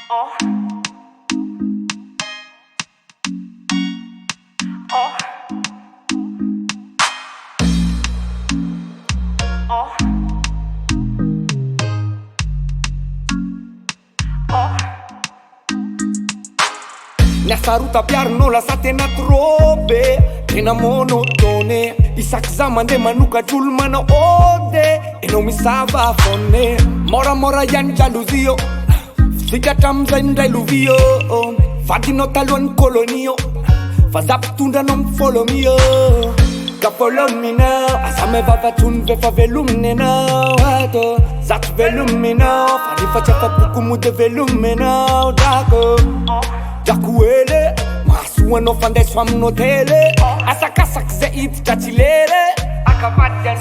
Niasa ruta piarino lasa tena trop be tena monotone isaky za mandeha manokatry olo manao ode enao misava fone moramora ihany jalozio fikatra amizay ndray lovio vadinao talohan'ny kolonio fa za mpitondranao mifolomio ka folominao aza mevavatrony vefa velominy anao ato za tsy velominao fa rehefa tsy afapoko mody velominao drako Jakuele, masuano fandeso aminao tele asakasaky zay hiditra tsy lere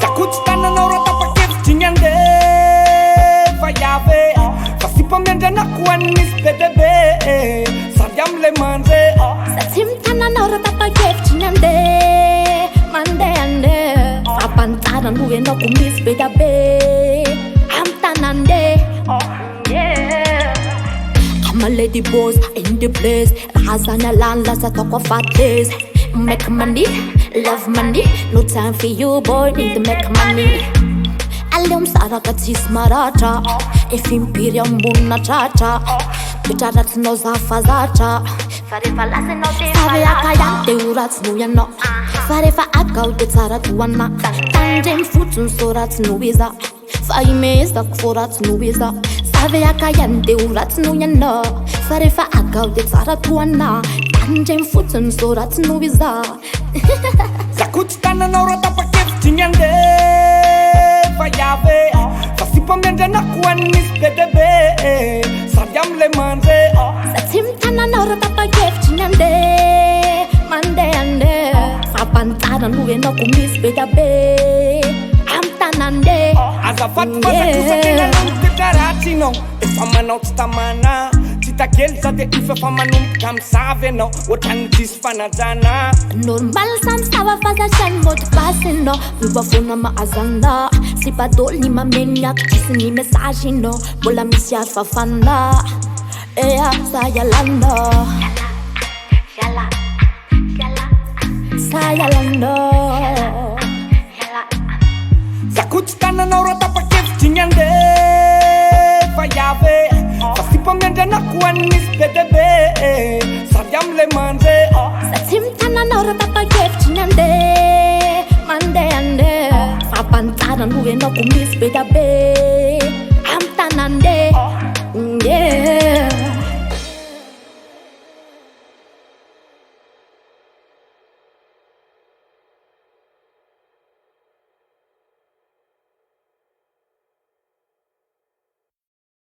zakotitana anao raha tapa-kevitry ny andefa iave fa sy mpamendranako an'nisy be debe sady am'le manje Satsy mitana anao raha tapa-kevitry ny mandeha fampantara no ianao ko misy be dabe amy tanande I'm a lady boss in the place Razana land lasa talk of fat days Make money, love money No time for you boy, need to make money Alum saraka tsisy maratra Efa impiry ambonina tratra Toetraratsy nao zafazatra Fa rehefa lasanao de savy aka ihany de ho ratsy noho ianao Fa rehefa aka de tsara toana Tandremy fotsiny so ratsy noho iza Fa imezako fo ratsy noho iza Savy aka ihany de ho ratsy noho ianao Fa rehefa aka de tsara toana Tandremy fotsiny so ratsy noho iza zakotitana raha tapa-kevitry ny andefa iave fa sy mpamendranako an'nisy be debe sady am'le manje Satsy mitana anao raha tapa-kevitry ny mandeha fampantara no ianao ko misy be dabe amy tanande azafady fasakosatena nomoketaratsy inao efa manao tsy tamana tsy takely za de ifa fa manomboka amisavy anao ohatrany tsisy fanajana Normal samsava fasasiany motivasy anao vovavona mahazana sy badôly ny mameny akitrisy ny message inao mbola misy ary fafana ea sa ialana sa ialana zakotitana raha tapa-kevitry ny andefa iave fa sy mpamendranako an'nisy be debe sady am'le manje Satsy mitana anao raha tapa-kevitry ny mandeha fampantara no ianao ko misy be dabe amy tanande